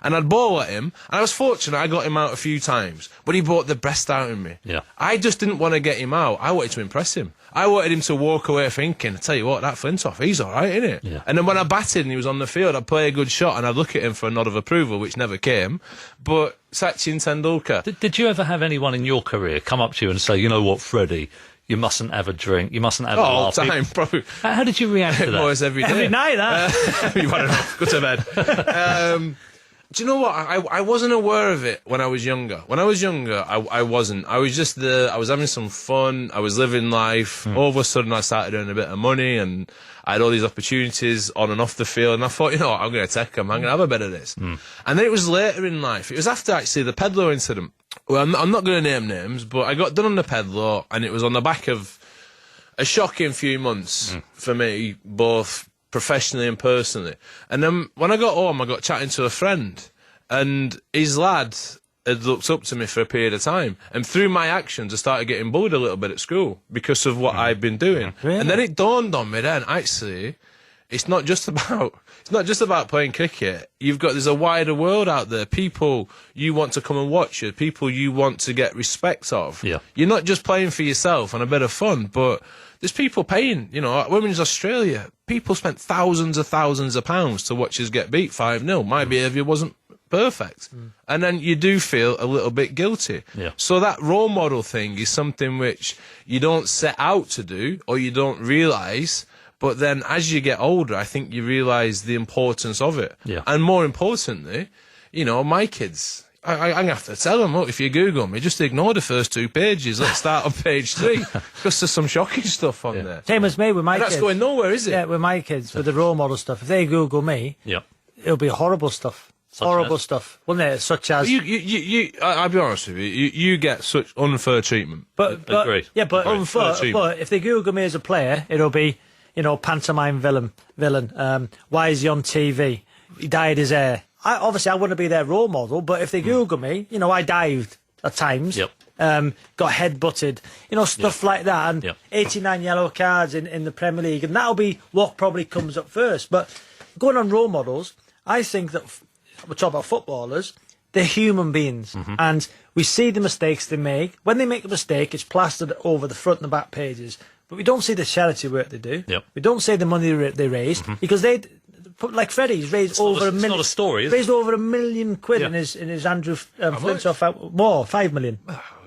And I'd bowl at him, and I was fortunate I got him out a few times, but he brought the best out in me. I just didn't want to get him out. I wanted to impress him. I wanted him to walk away thinking, I tell you what, that Flintoff, he's all right, isn't it? And then when I batted and he was on the field, I'd play a good shot and I'd look at him for a nod of approval, which never came. But Sachin Tendulkar. Did you ever have anyone in your career come up to you and say, you know what, Freddie, You mustn't have a drink. You mustn't have a All laugh. the time, probably. How did you react to that? Always every day. Every night, that. You want to go to bed. Do you know what? I wasn't aware of it when I was younger. When I was younger, I wasn't. I was just I was having some fun. I was living life. All of a sudden, I started earning a bit of money, and I had all these opportunities on and off the field. And I thought, you know what, I'm going to take them. I'm going to have a bit of this. And then it was later in life. It was after, actually, the Pedlo incident. Well, I'm not going to name names, but I got done on the Pedlo, and it was on the back of a shocking few months for me, both professionally and personally. And then when I got home, I got chatting to a friend, and his lad had looked up to me for a period of time, and through my actions I started getting bullied a little bit at school because of what I'd been doing. Really? And then it dawned on me then, actually, it's not just about playing cricket. There's a wider world out there, people you want to come and watch you, people you want to get respect of. Yeah. You're not just playing for yourself and a bit of fun, but there's people paying, you know, at Women's Australia, people spent thousands of pounds to watch us get beat 5-0. My behaviour wasn't perfect. And then you do feel a little bit guilty. Yeah. So that role model thing is something which you don't set out to do, or you don't realise, but then as you get older, I think you realise the importance of it. Yeah. And more importantly, you know, my kids, I'm going to have to tell them, look, if you Google me, just ignore the first 2 pages. Let's start on page 3, because there's some shocking stuff on there. Same as me with my kids. That's going nowhere, is it? Yeah, with my kids, with the role model stuff. If they Google me, it'll be horrible stuff. Horrible stuff, wouldn't it? Such as I'll be honest with you. You get such unfair treatment. But Agreed. yeah, but if they Google me as a player, it'll be, you know, pantomime villain. Why is he on TV? He dyed his hair. Obviously, I wouldn't be their role model, but if they Google me, you know, I dived at times. Yep. Got head-butted, you know, stuff like that, and 89 yellow cards in the Premier League, and that'll be what probably comes up first. But going on role models, I think that we're talking about footballers, they're human beings, and we see the mistakes they make. When they make a mistake, it's plastered over the front and the back pages, but we don't see the charity work they do. Yep. We don't see the money they raise, because they, like Freddie's raised over a million. It's not a story, is raised over £1 million in his Andrew Flintoff more, 5 million.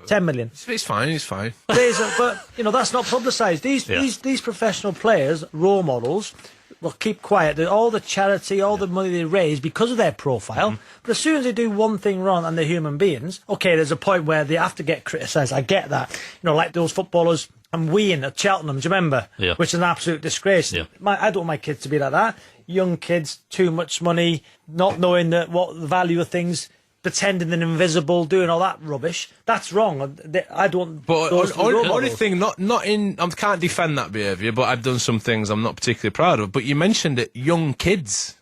10 million. It's fine. But you know, that's not publicised. These professional players, role models, will keep quiet. All the charity, all the money they raise because of their profile. But as soon as they do one thing wrong and they're human beings, okay, there's a point where they have to get criticised. I get that. You know, like those footballers and Vaughan at Cheltenham, do you remember? Yeah. Which is an absolute disgrace. Yeah. I don't want my kids to be like that. Young kids, too much money, not knowing what the value of things, pretending they're invisible, doing all that rubbish. That's wrong. I don't. But only thing, I can't defend that behaviour, but I've done some things I'm not particularly proud of. But you mentioned it, young kids.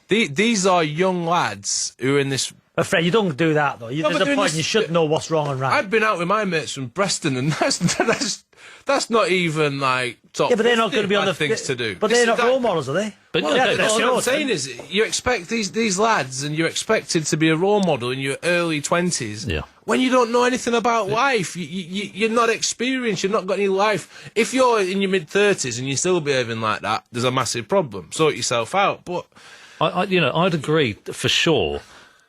These are young lads who are in this. But Fred, you don't do that though. There's a point you should know what's wrong and right. I've been out with my mates from Preston, and that's not even like top. Yeah, but they're not going to be on the things to do. But they're not role models, are they? But That's what I'm saying is, you expect these lads, and you're expected to be a role model in your early 20s. When you don't know anything about life, you're not experienced, you've not got any life. If you're in your mid-30s and you're still behaving like that, there's a massive problem. Sort yourself out. But I'd agree for sure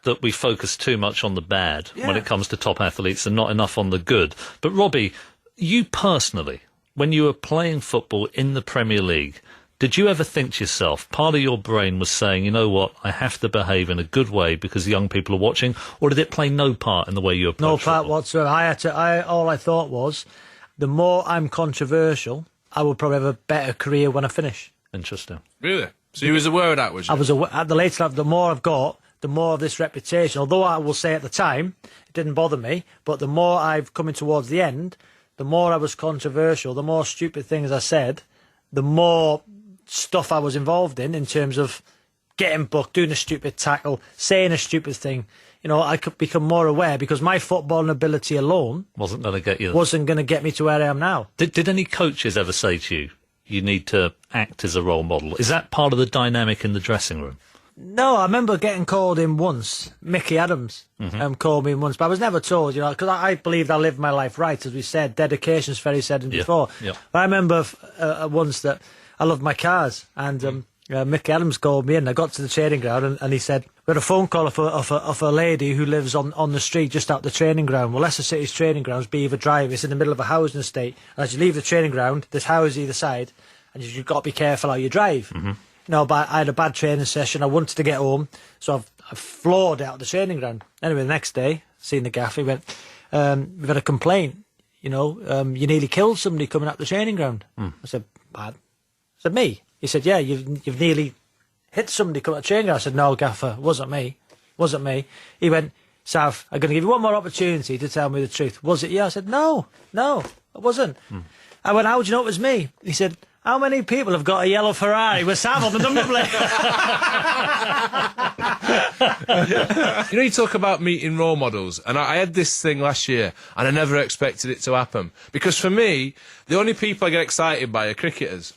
that we focus too much on the bad when it comes to top athletes and not enough on the good. But Robbie, you personally, when you were playing football in the Premier League, did you ever think to yourself, part of your brain was saying, you know what, I have to behave in a good way because young people are watching, or did it play no part in the way you approached football? No part whatsoever. All I thought was, the more I'm controversial, I will probably have a better career when I finish. Interesting. Really? So you was aware of that, was you? I was aware. At the later life, the more I've got, the more of this reputation. Although I will say at the time, it didn't bother me, but the more I've come in towards the end, the more I was controversial, the more stupid things I said, the more stuff I was involved in terms of getting booked, doing a stupid tackle, saying a stupid thing. You know, I could become more aware because my footballing ability alone wasn't going to get you. Wasn't going to get me to where I am now. Did any coaches ever say to you, you need to act as a role model? Is that part of the dynamic in the dressing room? No, I remember getting called in once. Mickey Adams called me in once, but I was never told, you know, because I believed I lived my life right, as we said. Dedication, as Ferry said before. Yeah. But I remember once that I loved my cars, and Mick Adams called me in. I got to the training ground and he said, we had a phone call of a lady who lives on the street just out the training ground. Well, Leicester City's training ground's Beaver Drive. It's in the middle of a housing estate. And as you leave the training ground, there's houses either side, and you've got to be careful how you drive. No, but I had a bad training session. I wanted to get home, so I floored out the training ground. Anyway, the next day, seen the gaffer, he went, we've had a complaint. You nearly killed somebody coming up the training ground. I said, bad. I said, me? He said, yeah, you've nearly hit somebody coming up the training ground. I said, no, gaffer, wasn't me. He went, Sav, I'm going to give you one more opportunity to tell me the truth. Was it you? I said, no, it wasn't. I went, how would you know it was me? He said, how many people have got a yellow Ferrari with Sav on the number plate? You talk about meeting role models, and I had this thing last year, and I never expected it to happen. Because for me, the only people I get excited by are cricketers.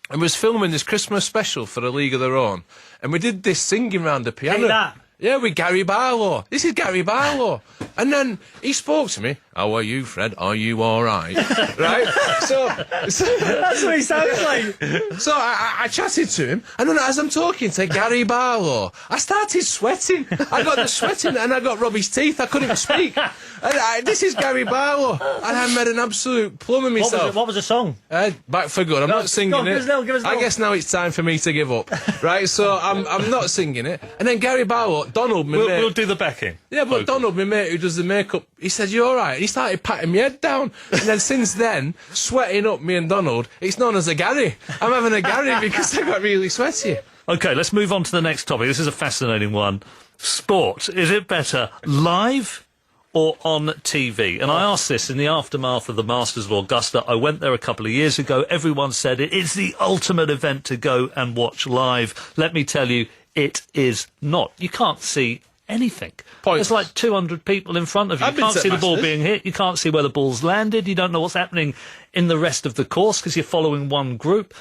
And we was filming this Christmas special for A League of Their Own, and we did this singing round the piano. Take that. Yeah, with Gary Barlow. This is Gary Barlow. And then he spoke to me. How are you, Fred? Are you all right? Right? So that's what he sounds like. So I chatted to him, and then as I'm talking to Gary Barlow, I started sweating. I got the sweating, and I got Robbie's teeth. I couldn't speak. And this is Gary Barlow, and I made an absolute plum of myself. What was the song? Back for Good. I'm not singing it. Give us I guess now it's time for me to give up. Right? So I'm not singing it. And then Gary Barlow, Donald, my mate. We'll do the backing. Yeah, but Donald, my mate who does the makeup, he said, you all right? He started patting my head down. And then since then, sweating up me and Donald, it's known as a Gary. I'm having a Gary because I got really sweaty. OK, let's move on to the next topic. This is a fascinating one. Sport. Is it better live or on TV? And I asked this in the aftermath of the Masters of Augusta. I went there a couple of years ago. Everyone said it is the ultimate event to go and watch live. Let me tell you, it is not. You can't see anything. There's like 200 people in front of you. You can't see the ball being hit. You can't see where the ball's landed. You don't know what's happening in the rest of the course because you're following one group.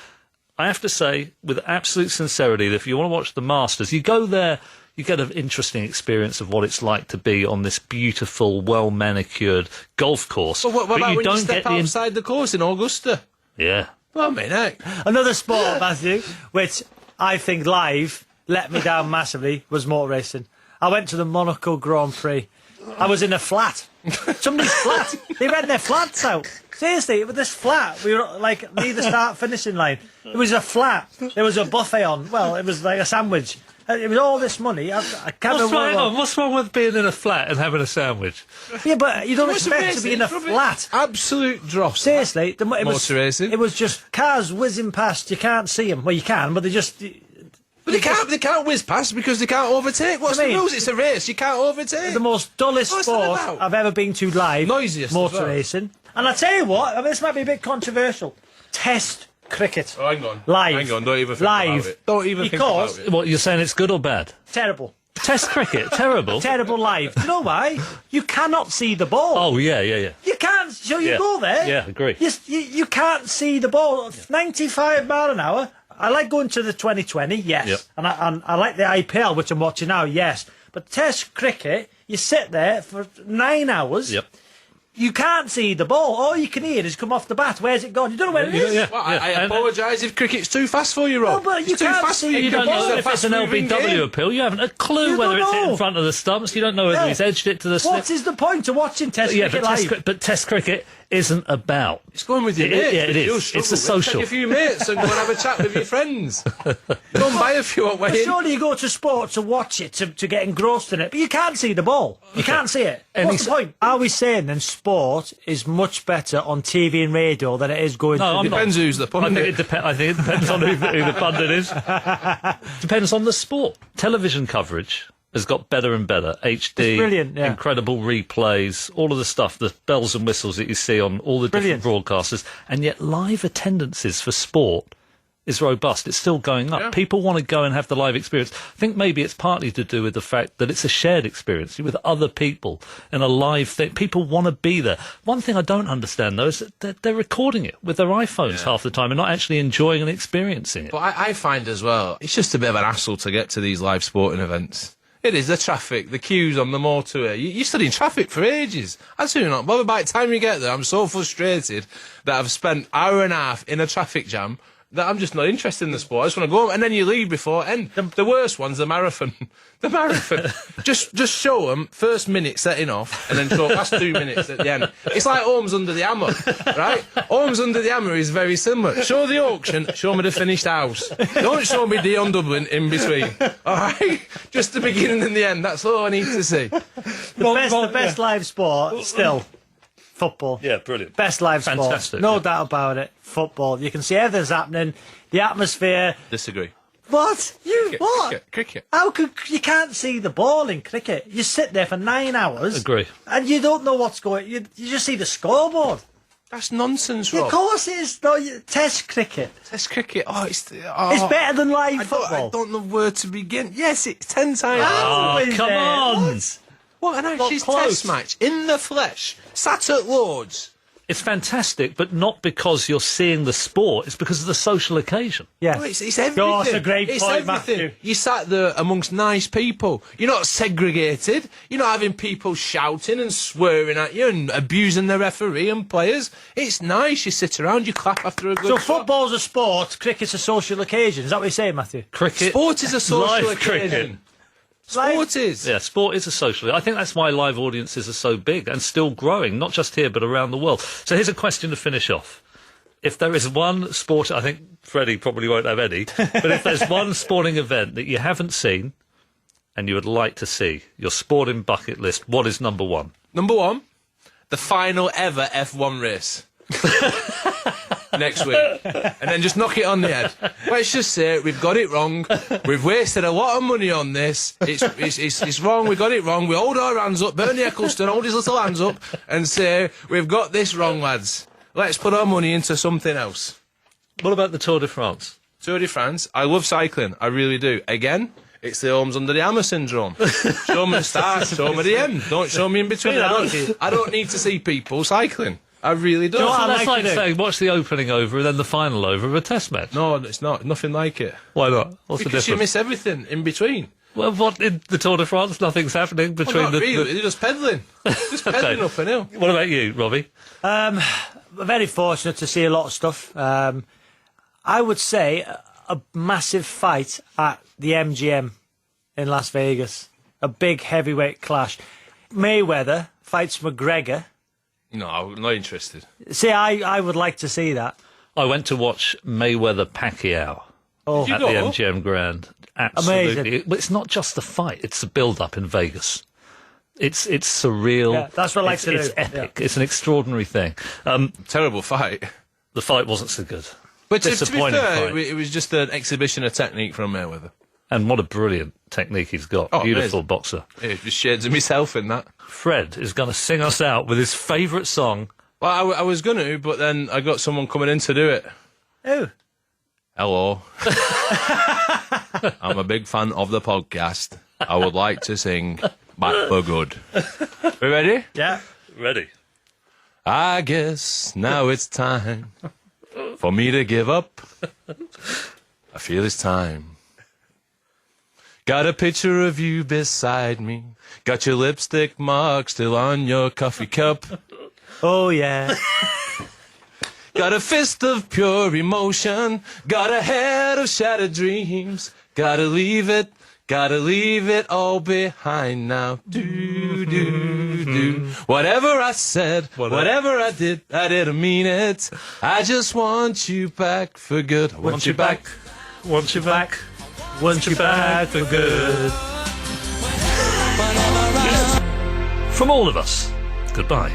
I have to say, with absolute sincerity, that if you want to watch the Masters, you go there, you get an interesting experience of what it's like to be on this beautiful, well-manicured golf course. Well, what but about you when don't you step get outside the course in Augusta? Yeah. Well, I mean, heck. Another sport, Matthew, which I think live let me down massively, was motor racing. I went to the Monaco Grand Prix. I was in a flat. Somebody's flat. They rent their flats out. Seriously, with this flat, we were like near the start-finishing line. It was a flat. There was a buffet on. Well, it was like a sandwich. It was all this money. I can't remember. What's wrong with being in a flat and having a sandwich? Yeah, but you don't expect to be in a flat. Absolute dross. Seriously, Motor racing. It was just cars whizzing past. You can't see them. Well, you can, but they just. But they can't whiz past because they can't overtake. What's the rules? It's a race. You can't overtake. The most dullest sport I've ever been to live. Noisiest. Motor racing. And I tell you what, I mean, this might be a bit controversial. Test cricket. Oh, hang on. Live. Hang on. Don't even think about it. Don't even think about it. What, you're saying it's good or bad? Terrible. Test cricket, terrible. Terrible live. You know why? You cannot see the ball. Oh, yeah. You can't. So you go there. Yeah, agree. You can't see the ball. 95 mile an hour. I like going to the 2020, yes. Yep. And I like the IPL, which I'm watching now, yes. But Test cricket, you sit there for 9 hours. Yep. You can't see the ball. All you can hear is come off the bat. Where's it gone? You don't know where it is. Yeah. Well, I apologise if cricket's too fast for you, Rob. No, but you can't see You don't know if it's an fast-moving LBW game. appeal. You haven't a clue whether it's hit in front of the stumps. You don't know whether he's edged it to the slip. What is the point of watching Test cricket live? But Test cricket isn't about. It's going with your mates. Yeah, it is. It's a social. Take a few mates and go and have a chat with your friends. Go and buy a few away. Surely you go to sport to watch it, to get engrossed in it, but you can't see the ball. You can't see it. What's the point? Are we saying then sport is much better on TV and radio than it is going to... It depends who's the pundit. I think it depends on who the pundit is. Depends on the sport. Television coverage has got better and better. HD, it's brilliant, yeah. Incredible replays, all of the stuff, the bells and whistles that you see on all the different broadcasters. And yet live attendances for sport is robust. It's still going up. Yeah. People want to go and have the live experience. I think maybe it's partly to do with the fact that it's a shared experience with other people and a live thing. People want to be there. One thing I don't understand, though, is that they're recording it with their iPhones half the time and not actually enjoying and experiencing it. But I find as well, it's just a bit of an hassle to get to these live sporting events. It is, the traffic, the queues on the motorway. You stood in traffic for ages. I do not bother. By the time you get there, I'm so frustrated that I've spent an hour and a half in a traffic jam that I'm just not interested in the sport. I just want to go home. And then you leave before end. The worst one's the marathon. The marathon. just show them first minute setting off and then show last 2 minutes at the end. It's like Holmes Under the Hammer, right? Holmes Under the Hammer is very similar. Show the auction, show me the finished house. Don't show me Dion Dublin in between. All right? Just the beginning and the end. That's all I need to see. The best live sport, still. Football. Yeah, brilliant. Best live sport. Fantastic. No doubt about it. Football. You can see everything's happening. The atmosphere. Disagree. What? What? Cricket. How could you can't see the ball in cricket? You sit there for 9 hours. Agree. And you don't know what's going. You just see the scoreboard. That's nonsense, Rob. Of course it is. No, Test cricket. Test cricket. It's better than live football. I don't know where to begin. Yes, it's 10 times. Oh, come on. What an actual test match in the flesh, sat at Lord's. It's fantastic, but not because you're seeing the sport. It's because of the social occasion. Yeah, it's everything. Oh, that's a great it's point, everything. Matthew. You sat there amongst nice people. You're not segregated. You're not having people shouting and swearing at you and abusing the referee and players. It's nice. You sit around, you clap after a good. So football's a sport, cricket's a social occasion. Is that what you're saying, Matthew? Cricket. Sport is a social live occasion. cricket. Sport is. Yeah, sport is a social. I think that's why live audiences are so big and still growing, not just here but around the world. So here's a question to finish off. If there is one sport, I think Freddie probably won't have any, but if there's one sporting event that you haven't seen and you would like to see, your sporting bucket list, what is number one? Number one, the final ever F1 race. Next week, and then just knock it on the head. Let's just say we've got it wrong. We've wasted a lot of money on this. It's wrong. We got it wrong. We hold our hands up. Bernie Eccleston hold his little hands up and say we've got this wrong, lads. Let's put our money into something else. What about the Tour de France? Tour de France. I love cycling. I really do. Again, it's the Holmes Under the Hammer syndrome. Show me the start. Show me the end. Don't show me in between. I don't need to see people cycling. I really don't. That's like saying watch the opening over and then the final over of a test match. No, it's not. Nothing like it. Why not? What's because the difference? You miss everything in between. Well, what in the Tour de France? Nothing's happening between not really. They're just pedalling. Just pedalling up an hill. What about you, Robbie? Very fortunate to see a lot of stuff. I would say a massive fight at the MGM in Las Vegas. A big heavyweight clash. Mayweather fights McGregor. No, I'm not interested. See, I would like to see that. I went to watch Mayweather-Pacquiao at the MGM Grand. Absolutely. Amazing. But it's not just the fight, it's the build-up in Vegas. It's surreal. Yeah, that's what I like to do. It's epic. Yeah. It's an extraordinary thing. Terrible fight. The fight wasn't so good. But to be fair, it was just an exhibition of technique from Mayweather. And what a brilliant technique he's got. Beautiful amazing. Boxer. Yeah, just shades of myself in that. Fred is going to sing us out with his favourite song. Well, I was going to, but then I got someone coming in to do it. Who? Hello. I'm a big fan of the podcast. I would like to sing Back for Good. We ready? Yeah. Ready. I guess now it's time for me to give up. I feel it's time. Got a picture of you beside me. Got your lipstick mark still on your coffee cup. Oh, yeah. Got a fist of pure emotion. Got a head of shattered dreams. Gotta leave it all behind now. Do, do, do. Whatever I said, whatever I didn't mean it. I just want you back for good. I want you back. Want you back. Want you back for good. From all of us, goodbye.